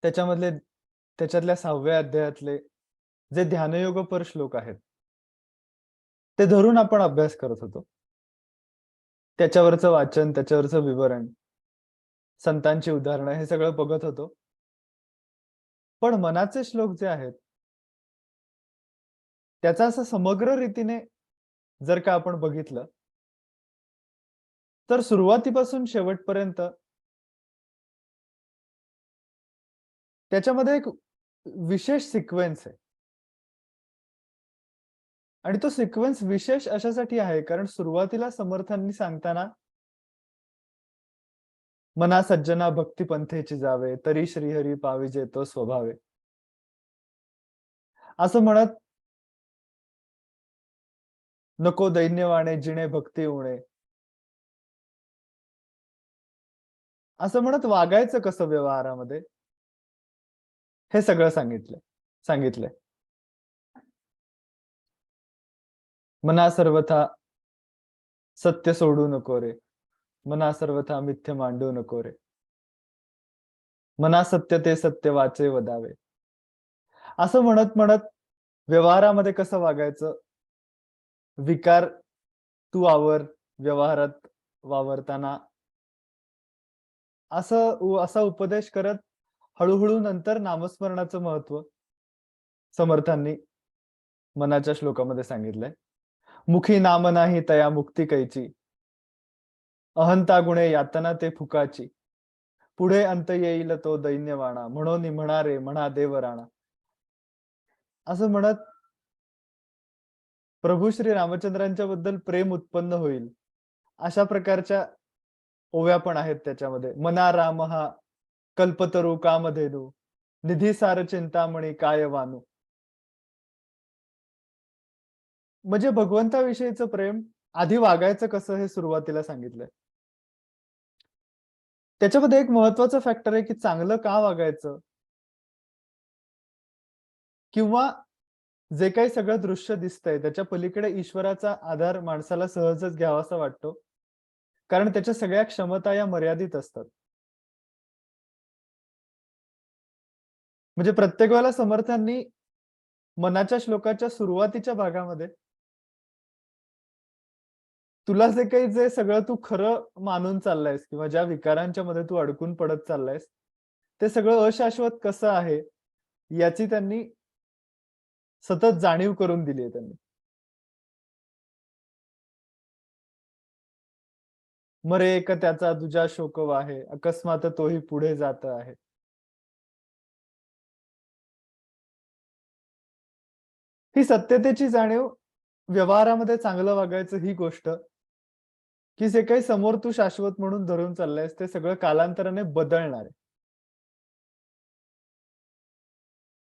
त्याच्यामधले त्याच्यातल्या 6व्या अध्यायातले जे ध्यानयोगपर श्लोक आहेत, ते धरून आपण अभ्यास करत होतो. त्याच्यावरचं वाचन, त्याच्यावरचं विवरण, संतांची उदाहरणं हे सगळं बघत होतो. पण मनाचे श्लोक जे आहेत, त्याचा असं समग्र रीतीने जर का आपण बघितलं, तर सुरुवातीपासून शेवटपर्यंत त्याच्यामध्ये एक विशेष सिक्वेन्स आहे. आणि तो सिक्वेन्स विशेष अशासाठी आहे, कारण सुरुवातीला समर्थांनी सांगताना, "मना सज्जना भक्ती पंथेची जावे, तरी श्रीहरी पाविजे तो स्वभावे." असं म्हणत, "नको दैन्यवाणे जिणे भक्ती उणे." असं म्हणत वागायचं कसं व्यवहारामध्ये, हे सगळं सांगितलंय. "मना सर्वथा सत्य सोडू नको रे, मना सर्वथा मिथ्य मांडू नको रे. मना सत्य ते सत्य वाचे वदावे." असं म्हणत व्यवहारामध्ये कसं वागायचं, विकार तू आवर व्यवहारात वावरताना, असा उपदेश करत हळू नंतर नामस्मरणाचं महत्व समर्थांनी मनाच्या श्लोकामध्ये सांगितलंय. "मुखी नाम नाही तया मुक्ती कैची, अहंता गुणे यातना ते फुकाची. पुढे अंत येईल तो दैन्यवाणा, म्हणून म्हणा रे म्हणा देव राणा." असं म्हणत प्रभू श्री रामचंद्रांच्या बद्दल प्रेम उत्पन्न होईल, अशा प्रकारच्या ओव्या पण आहेत त्याच्यामध्ये. "मना राम हा कल्पतरू कामधेनू, निधी सार चिंतामणी काय वानू." म्हणजे भगवंताविषयीचं प्रेम आधी वागायचं कसं हे सुरुवातीला सांगितलंय. त्याच्यामध्ये एक महत्वाचं फॅक्टर आहे, की चांगलं का वागायचं? किंवा जे काही सगळं दृश्य दिसतंय त्याच्या पलीकडे ईश्वराचा आधार माणसाला सहजच घ्यावासा वाटतो. कारण त्याच्या सगळ्या क्षमता या मर्यादित असतात. म्हणजे प्रत्येक वेळेला समर्थांनी मनाच्या श्लोकाच्या सुरुवातीच्या भागामध्ये तुला जे सगळं तू खरं मानून चाललायस किंवा ज्या विकारांच्या मध्ये तू अडकून पडत चाललायस, ते सगळं अशाश्वत कसं आहे, याची त्यांनी सतत जाणीव करून दिली आहे त्यांनी. "मरे एक त्याचा दुजा शोक वाहे, अकस्मात तोही पुढे जात आहे." ही सत्यतेची जाणीव, व्यवहारामध्ये चांगलं वागायचं ही गोष्ट, की जे काही समोर तू शाश्वत म्हणून धरून चाललायस, ते सगळं कालांतराने बदलणार आहे.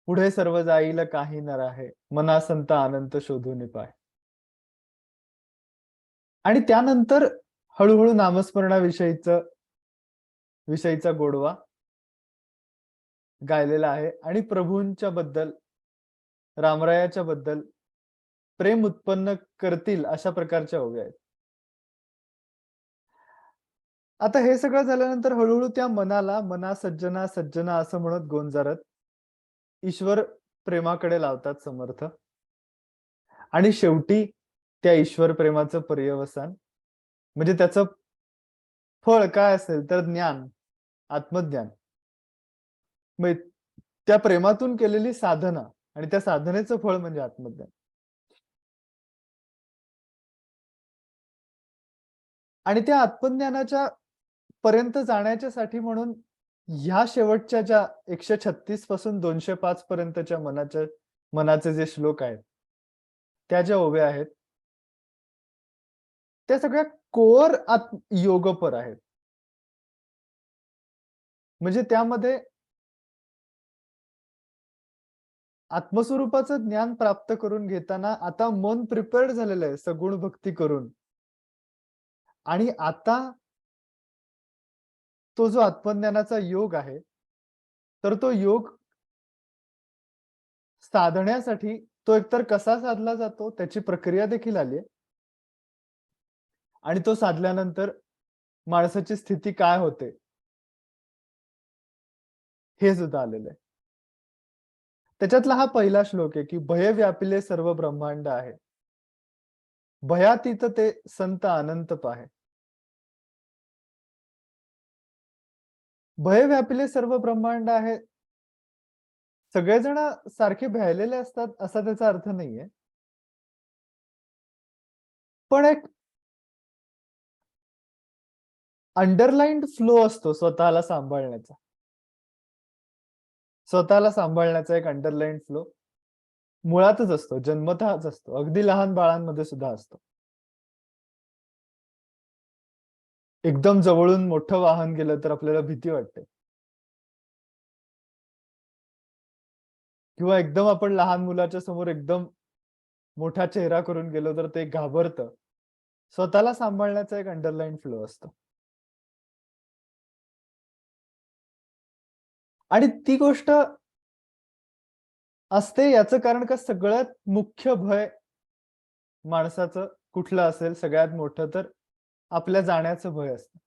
पुढे सर्व जाईल काही न राहे, मना संत अनंत शोधून पाहे. आणि त्यानंतर हळू विषयीचा गोडवा गायलेला आहे आणि प्रभूंच्या बद्दल, रामरायाच्या बद्दल प्रेम उत्पन्न करतील अशा प्रकारच्या ओव्या आहेत. आता हे सगळं झाल्यानंतर त्या मनाला "मना सज्जना सज्जना" असं म्हणत गोंजारत ईश्वर प्रेमाकडे लावतात समर्थ आणि शेवटी त्या ईश्वर प्रेमाचं पर्यवसान म्हणजे त्याचं फळ काय असेल तर ज्ञान, आत्मज्ञान. मग त्या प्रेमातून केलेली साधना आणि त्या साधनेचं फळ म्हणजे आत्मज्ञान. आणि त्या आत्मज्ञानाच्या पर्यंत जाण्याच्यासाठी म्हणून ह्या शेवटच्या ज्या 136 पासून 205 पर्यंतच्या मनाचे जे श्लोक आहेत, त्या ज्या ओव्या आहेत, त्या सगळ्या कोर योगपर आहेत. म्हणजे त्यामध्ये आत्मस्वरूपाचं ज्ञान प्राप्त करून घेताना आता मन प्रिपेअर्ड झालेलं आहे सगुण भक्ती करून. आणि आता तो जो आत्मज्ञानाचा योग आहे, तर तो योग साधण्यासाठी तो एकतर कसा साधला जातो त्याची प्रक्रिया देखील आली आहे. आणि तो साधल्यानंतर माणसाची स्थिती काय होते? हे सुद्धा आलेलं आहे. त्याच्यातला हा पहिला श्लोक आहे, की भय व्यापिले सर्व ब्रह्मांड आहे. भयातीत ते संत अनंत पाहे. भय व्यापिले सर्व ब्रह्मांड आहे. सगळेजण सारखे भ्यायलेले असतात असा त्याचा अर्थ नाहीये. पण एक अंडरलाईन्ड फ्लो असतो स्वतःला सांभाळण्याचा. स्वतःला सांभाळण्याचा एक अंडरलाईन्ड फ्लो मुळातच असतो, जन्मतःच असतो. अगदी लहान बाळांमध्ये सुद्धा असतो. एकदम जवळून मोठं वाहन गेलं तर आपल्याला भीती वाटते. किंवा एकदम आपण लहान मुलाच्या समोर एकदम मोठा चेहरा करून गेलो तर ते घाबरतं. स्वतःला सांभाळण्याचा एक अंडरलाईन फ्लो असतो. आणि ती गोष्ट असते याचं कारण का सगळ्यात मुख्य भय माणसाचं कुठलं असेल सगळ्यात मोठं तर आपल्या जाण्याचं भय असतं.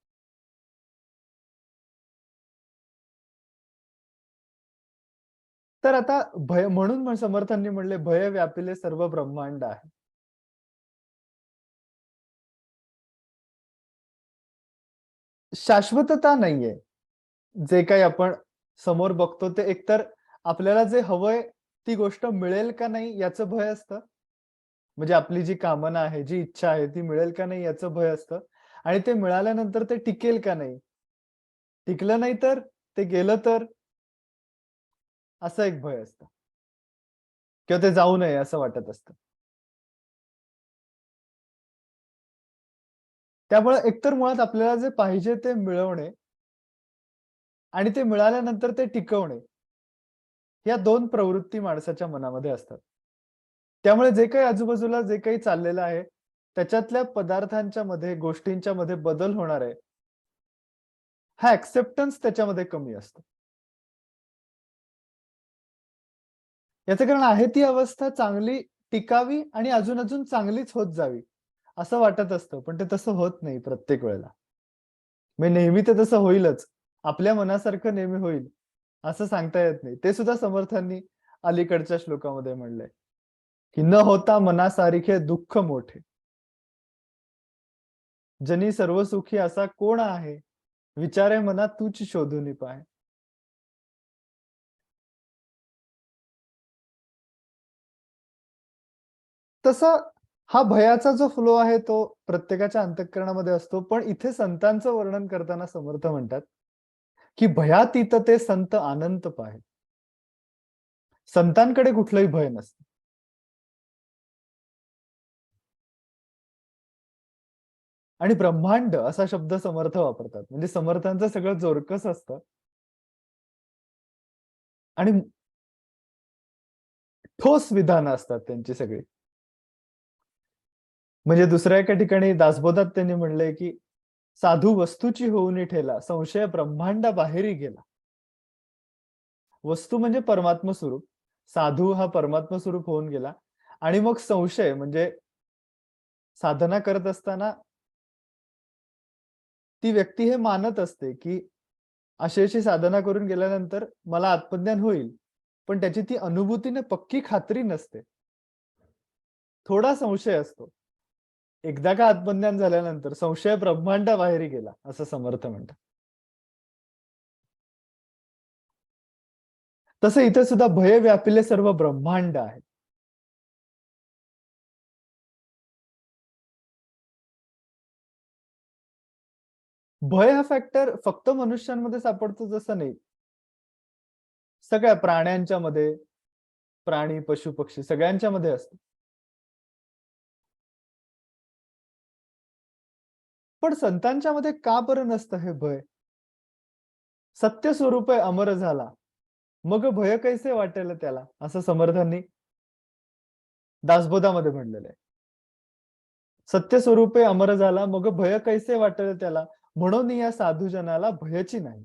तर आता भय म्हणून समर्थांनी म्हणले भय व्यापिले सर्व ब्रह्मांड आहे. शाश्वतता नाहीये. जे काही आपण समोर बघतो ते एकतर आपल्याला जे हवंय ती गोष्ट मिळेल का नाही याचं भय असतं. म्हणजे आपली जी कामना आहे, जी इच्छा आहे ती मिळेल का नाही याचं भय असतं आणि ते मिळाल्यानंतर ते टिकेल का नाही? टिकलं नाही तर? ते गेलं तर? असं एक भय असतं किंवा ते जाऊ नये असं वाटत असतं. त्यामुळे एकतर मुळात आपल्याला जे पाहिजे ते मिळवणे आणि ते मिळाल्यानंतर ते टिकवणे, या 2 प्रवृत्ती माणसाच्या मनामध्ये असतात. त्यामुळे जे काही आजूबाजूला जे काही चाललेलं आहे, त्याच्यातल्या पदार्थांच्या मध्ये, गोष्टींच्या मध्ये बदल होणार आहे, हा एक्सेप्टन्स त्याच्यामध्ये कमी असतो. याचं कारण आहे ती अवस्था चांगली टिकावी आणि अजून चांगलीच होत जावी, असं वाटत असतं. पण ते तसं होत नाही प्रत्येक वेळेला. म्हणजे नेहमी ते तसं होईलच. आपल्या मनासारखं नेहमी होईल, असं सांगता येत नाही. ते सुद्धा समर्थांनी अलीकडच्या श्लोकामध्ये म्हणलंय, की "न होता मनासारिखे दुःख मोठे, जनी सर्व सुखी असा कोण आहे? विचारे मना तूच शोधून पाहे." तसा हा भयाचा जो फ्लो आहे तो प्रत्येकाच्या अंतःकरणामध्ये असतो. पण इथे संतांचं वर्णन करताना समर्थ म्हणतात, की "भयातीत ते संत अनंत पाहे." संतांकडे कुठलंही भय नसतं. आणि ब्रह्मांड असा शब्द समर्थ वापरतात. म्हणजे समर्थांचं सगळं जोरकस असतं आणि ठोस विधानं असतात त्यांची सगळी. म्हणजे दुसऱ्या एका ठिकाणी दासबोधात त्यांनी म्हणलंय, की "साधू वस्तूची होऊनी ठेला, संशय ब्रह्मांडाबाहेरी गेला." वस्तू म्हणजे परमात्म स्वरूप. साधू हा परमात्म स्वरूप होऊन गेला आणि मग संशय म्हणजे साधना करत असताना ती व्यक्ती हे मानत असते, की अशी साधना करून गेल्यानंतर मला आत्मज्ञान होईल. पण त्याची ती अनुभूतीने पक्की खात्री नसते. थोडा संशय असतो. एकदा का आत्मज्ञान झाल्यानंतर संशय ब्रह्मांडाबाहेर गेला, असं समर्थ म्हणतात. तसं इथे सुद्धा भय व्यापिले सर्व ब्रह्मांड आहे. भय हा फॅक्टर फक्त मनुष्यांमध्ये सापडतो जसं नाही. सगळ्या प्राण्यांच्या मध्ये, प्राणी, पशु-पक्षी सगळ्यांच्या मध्ये असतो. पण संतांच्या मध्ये का बरं नसतं हे भय? सत्य स्वरूप अमर झाला. मग भय कैसे वाटेल त्याला? असं समर्थांनी दासबोधामध्ये म्हणलेलं आहे. सत्य स्वरूपे अमर झाला, मग भय कैसे वाटेल त्याला? म्हणून या साधूजनाला भयची नाही.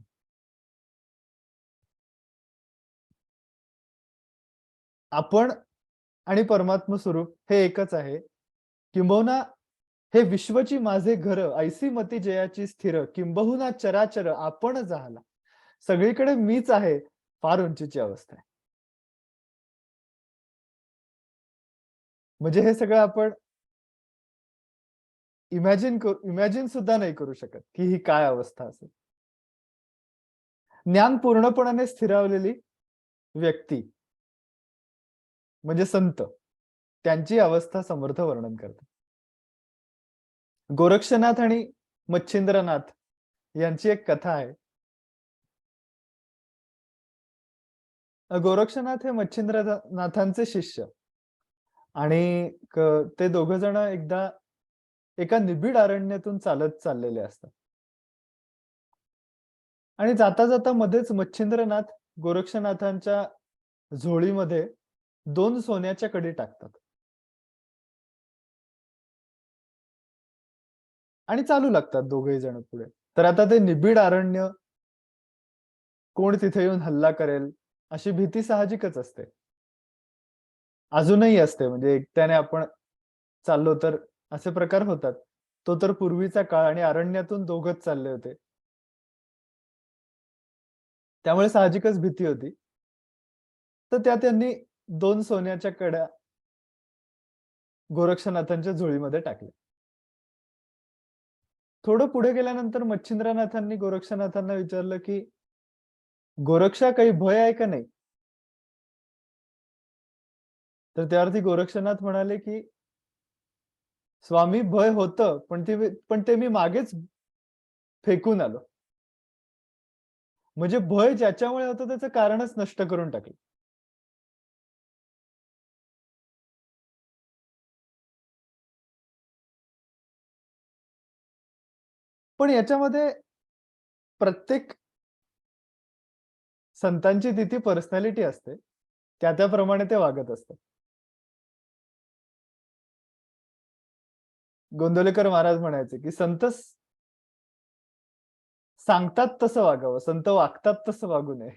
आपण आणि परमात्म स्वरूप हे एकच आहे. किंबहुना हे विश्वची माझे घर, ऐसी मती जयाची स्थिर, किंबहुना चराचर आपण झाला. सगळीकडे मीच आहे. फार उंचीची अवस्था आहे. म्हणजे हे सगळं आपण इमॅजिन सुद्धा नाही करू शकत, की ही काय अवस्था असेल. ज्ञान पूर्णपणाने स्थिरावलेली व्यक्ती म्हणजे संत, त्यांची अवस्था समर्थ वर्णन करतात. गोरक्षनाथ आणि मच्छिंद्रनाथ यांची एक कथा आहे. गोरक्षनाथ हे मच्छिंद्रनाथांचे शिष्य आणि ते दोघं जण एकदा एका निबिड अरण्यातून चालत चाललेले असतात. आणि जाता जाता मध्येच मच्छिंद्रनाथ गोरक्षनाथांच्या झोळीमध्ये 2 सोन्याच्या कडी टाकतात. आणि चालू लागतात दोघेही जण पुढे. तर आता ते निबिड अरण्य, कोण तिथे येऊन हल्ला करेल, अशी भीती साहजिकच असते. अजूनही असते म्हणजे एकट्याने आपण चाललो तर असे प्रकार होतात. तो तर पूर्वीचा काळ आणि अरण्यातून दोघंच चालले होते. त्यामुळे साहजिकच भीती होती. तर त्या त्यांनी 2 सोन्याच्या कड्या गोरक्षनाथांच्या झोळीमध्ये टाकल्या. थोडं पुढे गेल्यानंतर मच्छिंद्रनाथांनी गोरक्षनाथांना विचारलं, की "गोरक्षा काही भय आहे का नाही?" तर त्यावरती गोरक्षनाथ म्हणाले, की "स्वामी भय होतं, पण ते मी मागेच फेकून आलो." म्हणजे भय ज्याच्यामुळे होतं त्याचं कारणच नष्ट करून टाकलं. पण याच्यामध्ये प्रत्येक संतांची ती पर्सनॅलिटी असते. त्याप्रमाणे ते वागत असतात. गोंदवलेकर महाराज म्हणायचे, की संत सांगतात तसं वागावं, संत वागतात तसं वागू नये.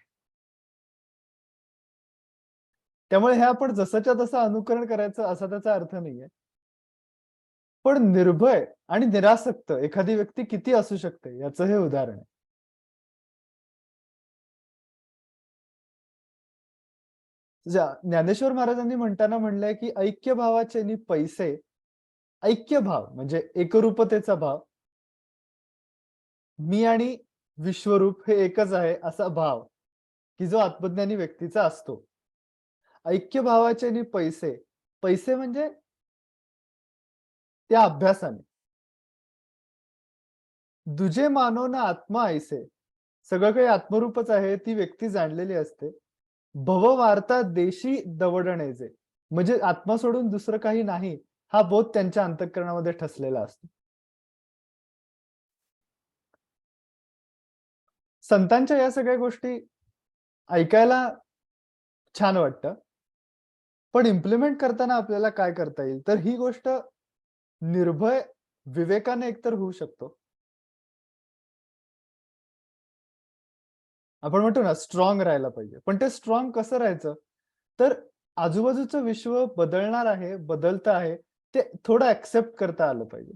त्यामुळे हे आपण जसंच्या तसं अनुकरण करायचं असा त्याचा अर्थ नाहीये. पण निर्भय आणि निरासक्त एखादी व्यक्ती किती असू शकते याचं हे उदाहरण आहे. ज्ञानेश्वर महाराजांनी म्हणताना म्हणलंय, की ऐक्य भावाचे नि पैसे, ऐक्य भाव म्हणजे एकरूपतेचा भाव, मी आणि विश्वरूप हे एकच आहे असा भाव, की जो आत्मज्ञानी व्यक्तीचा असतो. ऐक्य भावाचे नि पैसे, पैसे म्हणजे त्या अभ्यासाने. दुजे मानो ना आत्मा ऐसे. सगळं काही आत्मरूपच आहे, ती व्यक्ती जाणलेली असते. भववार्ता देशी दवडणेचे. म्हणजे आत्मा सोडून दुसरं काही नाही, हा बोध त्यांच्या अंतःकरणामध्ये ठसलेला असतो. संतांच्या या सगळ्या गोष्टी ऐकायला छान वाटतं. पण इम्प्लिमेंट करताना आपल्याला काय करता येईल? तर ही गोष्ट निर्भय विवेकाने एकतर होऊ शकतो. आपण म्हणतो ना स्ट्राँग राहायला पाहिजे. पण ते स्ट्राँग कसं राहायचं? तर आजूबाजूचं विश्व बदलणार आहे, बदलतं आहे, ते थोडं एक्सेप्ट करता आलं पाहिजे.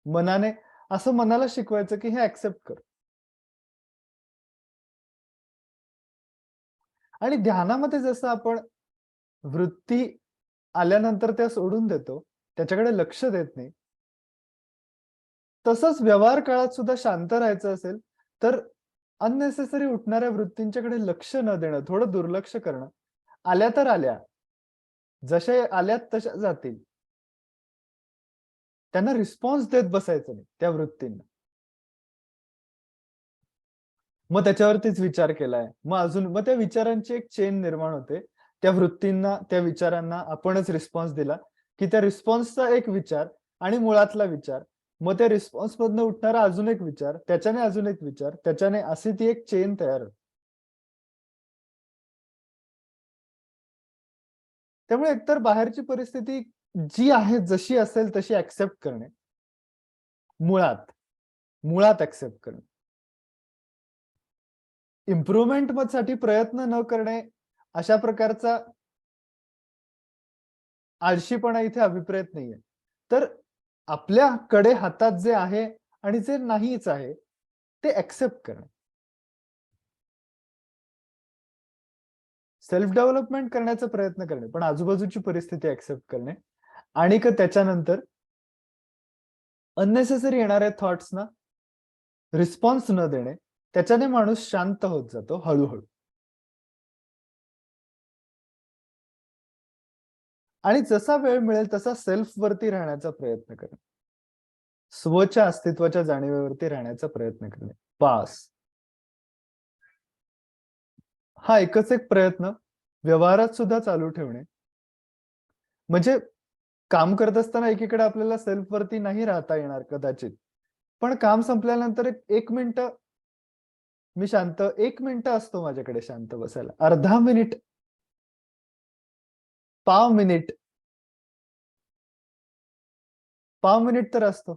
मनाने असं मनाला शिकवायचं, की हे एक्सेप्ट कर. आणि ध्यानामध्ये जसं आपण वृत्ती आल्यानंतर त्या सोडून देतो, त्याच्याकडे लक्ष देत नाही. तसंच व्यवहार काळात सुद्धा शांत राहायचं असेल, तर अननेसेसरी उठणाऱ्या वृत्तींच्याकडे लक्ष न देणं, थोडं दुर्लक्ष करणं. आल्या तर आल्या, जशा आल्यात तशा जातील. त्यांना रिस्पॉन्स देत बसायचं नाही त्या वृत्तींना. मग त्याच्यावरतीच विचार केलाय. मग त्या विचारांची एक चेन निर्माण होते. त्या वृत्तींना, त्या विचारांना आपणच रिस्पॉन्स दिला, की त्या रिस्पॉन्सचा एक विचार आणि मुळातला विचार. मग त्या रिस्पॉन्समधनं उठणारा अजून एक विचार, त्याच्याने अजून एक विचार, त्याच्याने अशी ती एक चेन तयार होते. त्यामुळे एकतर बाहेरची परिस्थिती जी आहे, जशी असेल तशी एक्सेप्ट करणे. मुळात, मुळात एक्सेप्ट करणे. इम्प्रूव्हमेंट साठी प्रयत्न न करणे, अशा प्रकारचा आळशीपणा इथे अभिप्रेत नाहीये. तर आपल्याकडे हातात जे आहे आणि जे नाहीच आहे, ते एक्सेप्ट करणं. सेल्फ डेव्हलपमेंट करण्याचा प्रयत्न करणे, पण आजूबाजूची परिस्थिती ऍक्सेप्ट करणे, आणि त्याच्यानंतर अननेसेसरी येणाऱ्या थॉट्सना रिस्पॉन्स न देणे. त्याच्याने माणूस शांत होत जातो हळूहळू. आणि जसा वेळ मिळेल तसा सेल्फ वरती राहण्याचा प्रयत्न करणे, स्वच्या अस्तित्वाच्या जाणीवेवरती राहण्याचा प्रयत्न करणे. पास हा एकच एक प्रयत्न व्यवहारात सुद्धा चालू ठेवणे. म्हणजे काम करत असताना एकीकडे आपल्याला सेल्फ वरती नाही राहता येणार कदाचित, पण काम संपल्यानंतर एक मिनिट मी शांत, 1 मिनिट असतो माझ्याकडे शांत बसायला, अर्धा मिनिट, पाव मिनिट, पाव मिनिट तर असतो,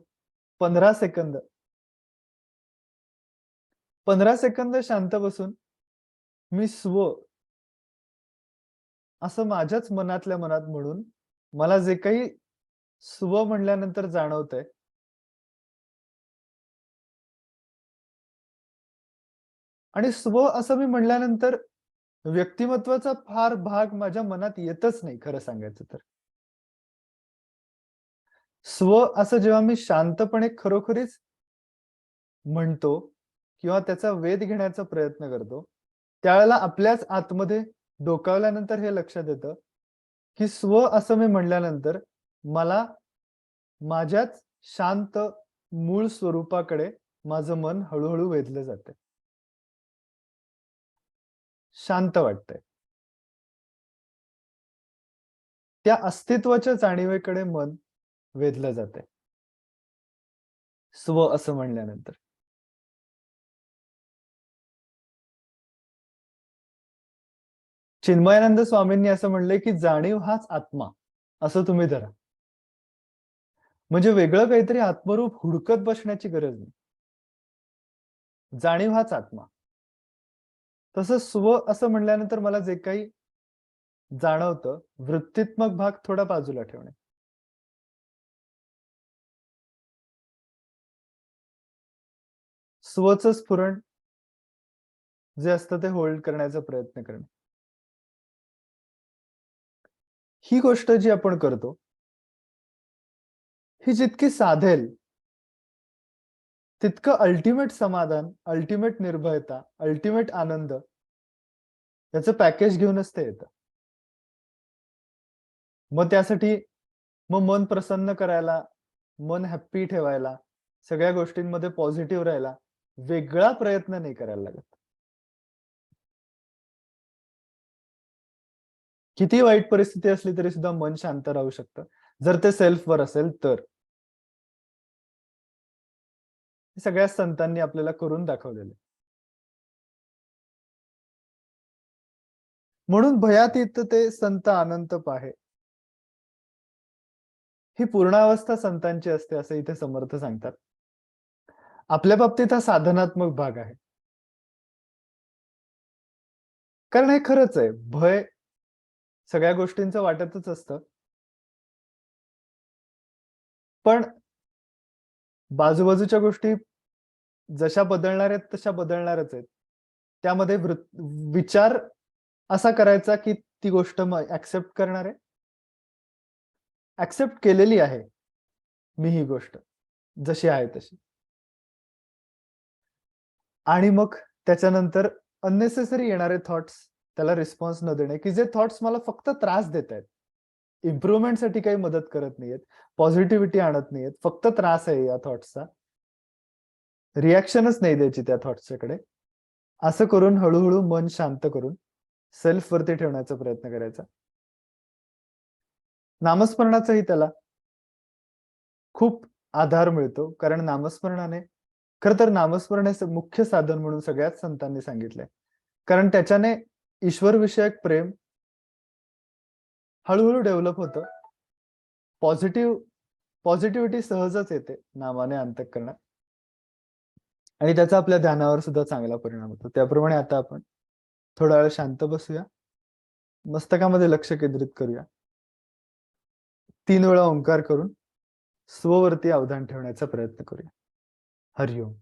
15 सेकंद, 15 सेकंद शांत बसून मी असं माझ्याच मनातल्या मनात म्हणून मला जे काही म्हणल्यानंतर जाणवतंय, आणि असं मी म्हणल्यानंतर व्यक्तिमत्वाचा फार भाग माझ्या मनात येतच नाही, खरं सांगायचं तर. असं जेव्हा मी शांतपणे खरोखरीच म्हणतो किंवा त्याचा वेध घेण्याचा प्रयत्न करतो, त्यावेळेला आपल्याच आतमध्ये डोकावल्यानंतर हे लक्षात येतं, की असं मी म्हणल्यानंतर मला माझ्याच शांत मूळ स्वरूपाकडे माझं मन हळूहळू वेधलं जातंय. शांत वाटतंय. त्या अस्तित्वाच्या जाणीवेकडे मन वेधलं जातंय. असं म्हणल्यानंतर. चिन्मयानंद स्वामींनी असं म्हणलंय, की जाणीव हाच आत्मा, असं तुम्ही धरा. म्हणजे वेगळं काहीतरी आत्मरूप हुडकत बसण्याची गरज नाही. जाणीव हाच आत्मा. तसं असं म्हणल्यानंतर मला जे काही जाणवतं, वृत्तीत्मक भाग थोडा बाजूला ठेवणे. स्वचं स्फुरण जे असतं ते होल्ड करण्याचा प्रयत्न करणे. ही गोष्ट जी आपण करतो, ही जितकी साधेल, तितकं अल्टिमेट समाधान, अल्टिमेट निर्भयता, अल्टिमेट आनंद याचं पॅकेज घेऊनच ते येतं. मग त्यासाठी मन प्रसन्न करायला, मन हॅप्पी ठेवायला, सगळ्या गोष्टींमध्ये पॉझिटिव्ह राहायला वेगळा प्रयत्न नाही करायला लागत. किती वाईट परिस्थिती असली तरी सुद्धा मन शांत राहू शकतं, जर ते सेल्फवर असेल तर. हे सगळ्या संतांनी आपल्याला करून दाखवलेलं. म्हणून भयातीत ते संत अनंत पाहे. ही पूर्णावस्था संतांची असते असं इथे समर्थ सांगतात. आपल्या बाबतीत हा साधनात्मक भाग आहे. कारण हे खरंच आहे. भय सगळ्या गोष्टींचं वाटतच असतं. पण बाजूबाजूच्या गोष्टी जशा बदलणार आहेत तशा बदलणारच आहेत. त्यामध्ये विचार असा करायचा की ती गोष्ट ऍक्सेप्ट करणार आहे. ऍक्सेप्ट केलेली आहे मी ही गोष्ट, जशी आहे तशी. आणि मग त्याच्यानंतर अननेसेसरी येणारे थॉट्स त्याला रिस्पॉन्स न देणे, की जे थॉट्स मला फक्त त्रास देत आहेत. इम्प्रुव्हमेंटसाठी काही मदत करत नाहीयेत. पॉझिटिव्हिटी आणत नाहीयेत. फक्त त्रास आहे या थॉट्सचा. रिॲक्शनच नाही द्यायची त्या थॉट्सच्याकडे. असं करून हळूहळू मन शांत करून सेल्फ वरती ठेवण्याचा प्रयत्न करायचा. नामस्मरणाचाही त्याला खूप आधार मिळतो. कारण नामस्मरणाने खरं तर नामस्मरण हे मुख्य साधन म्हणून सगळ्याच संतांनी सांगितलंय. कारण त्याच्याने ईश्वरविषयक प्रेम हळूहळू डेव्हलप होतं. पॉझिटिव्हिटी सहजच येते नामाने अंतःकरणात. आणि त्याचा आपल्या ध्यानावर सुद्धा चांगला परिणाम होतो. त्याप्रमाणे आता आपण थोडा वेळ शांत बसूया. मस्तकामध्ये लक्ष केंद्रित करूया. 3 वेळा ओंकार करून स्ववरती अवधान ठेवण्याचा प्रयत्न करूया. हरिओम.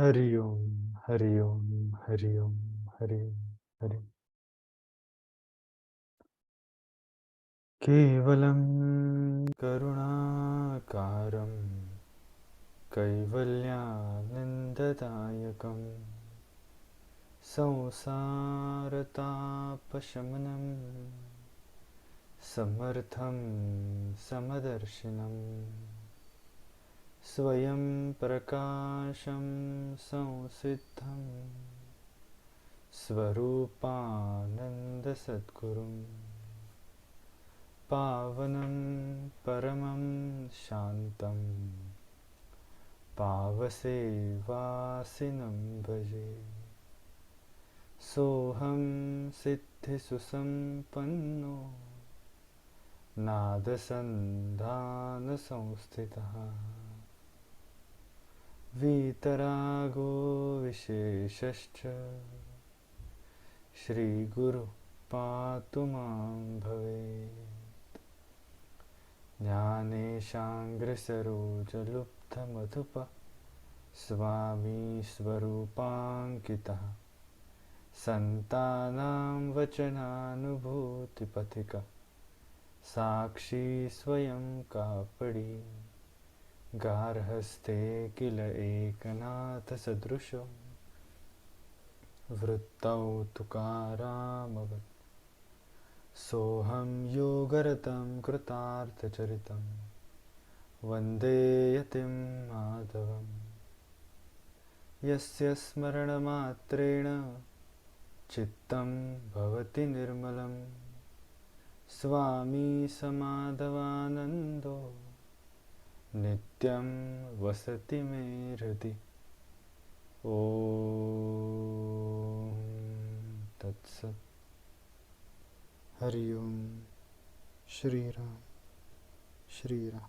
हरि ओम, हरि ओम, हरि ओम, हरि ओम, हरि। केवलं करुणाकारं कैवल्यानन्ददायकं संसारतापशमनं समर्थं समदर्शिनम् स्वयं प्रकाशं संसिद्धं स्वरूपानन्दसद्गुरुं पावनं परमं शान्तं पावसेवासिनं भजे। सोऽहं सिद्धिसुसम्पन्नो नादसन्धानसंस्थितः वीतरागो विशेषश्च श्रीगुरुः पातु मां भवेत्। ज्ञानेशाङ्घ्रिसरोजलुब्धमधुपः स्वामी स्वरूपाङ्कितः सन्तानां वचनानुभूतिपथिकः साक्षी स्वयं कापडि गार्हस्थ्ये किल एकनाथसदृशो वृत्तौ तुकारामवत्। सोऽहं योगरतं कृतार्थचरितं वन्दे यतिं माधवम्। यस्य स्मरणमात्रेण चित्तं भवति निर्मलं स्वामी समाधवानन्दो नित्यं वसति मे हृदि। ॐ तत्सत्। हरि ओम। श्रीराम श्रीराम।